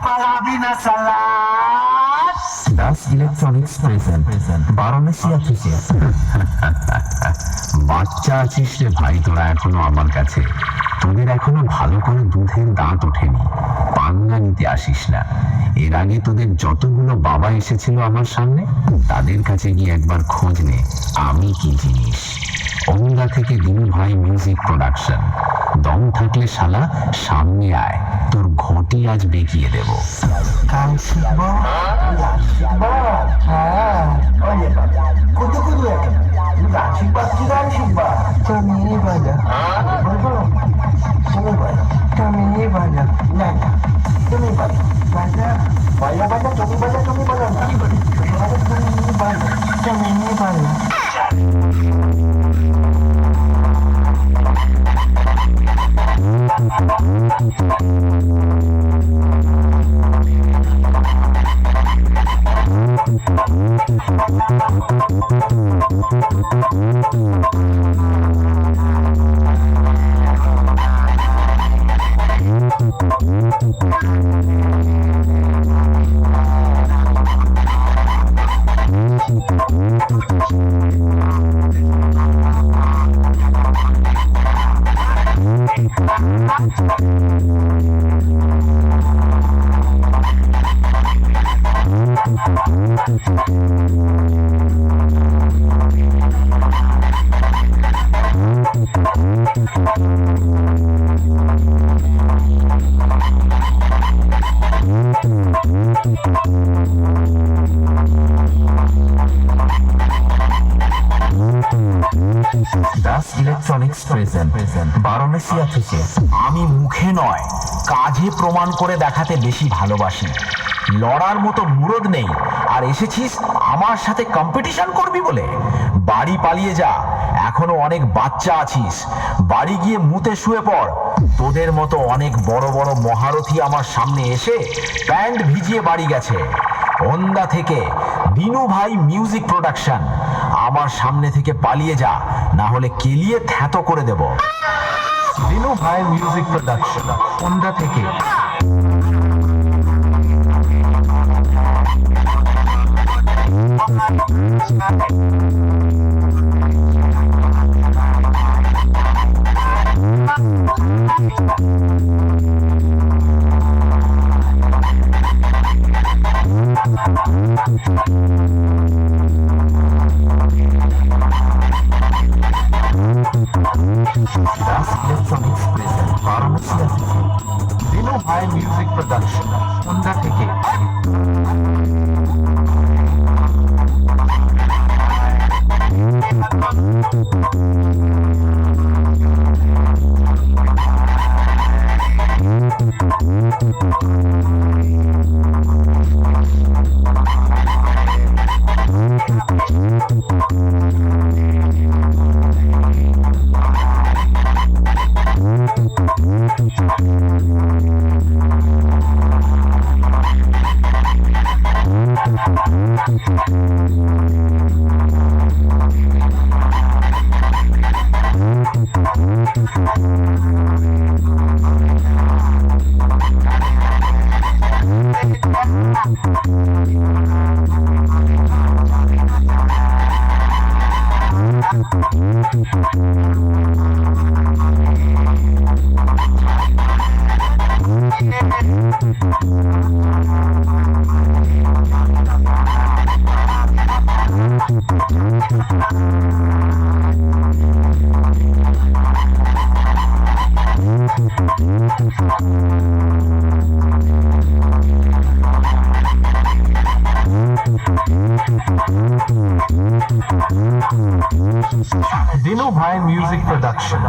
Palabina salad. Das Electronics present Varanasi থেকে। বাচ্চা আছিস রে ভাই তোরা এখনো আমার কাছে। তোদের এখনো ভালো করে দুধের দাঁত ওঠেনি, পাঙ্গা নিতে আসিস না। এর আগে তোদের যতগুলো বাবা এসেছিল আমার সামনে, তাদের কাছে গিয়ে একবার খোঁজ নে আমি কি জিনিস। ওন্দা থেকে দিনু ভাই মিউজিক প্রোডাকশন। দম থাকলে শালা সামনে আয়, তোর ঘটি আজ বেঁকিয়ে দেবো। Kang Sibo, ya Sibo. Oh iya Pak. Kudu ya kan. Enggak Sibo, tidak Sibo. Kami ibadah. Belum. Kami ibadah. Kami ibadah. Nah, kami ibadah. Baca, baca, kami ibadah, kami ibadah. Kami ibadah. Kami ibadah. Das electronics present Varanasi থেকে। আমি মুখে নয় কাজে প্রমাণ করে দেখাতে বেশি ভালোবাসি। লড়ার মতো মুরদ নেই, আর এসেছিস আমার সাথে কম্পিটিশন করবি বলে? বাড়ি পালিয়ে যা, এখনো অনেক বাচ্চা আছিস। বাড়ি গিয়ে মুতে শুয়ে পড়। তোদের মতো অনেক বড় বড় মহারথী আমার সামনে এসে প্যান্ট ভিজিয়ে বাড়ি গেছে। ওন্দা থেকে দিনু ভাই মিউজিক প্রোডাকশন। আমার সামনে থেকে পালিয়ে যা, না হলে কেলিয়ে থ্যাতো করে দেব। দিনু ভাই মিউজিক প্রোডাকশন ওন্দা থেকে। দাস ইলেকট্রনিক্স প্রেজেন্ট বারাণসী থেকে। দিনু ভাই মিউজিক প্রোডাকশন ওন্দা থেকে। দিনু ভাই মিউজিক প্রোডাকশন।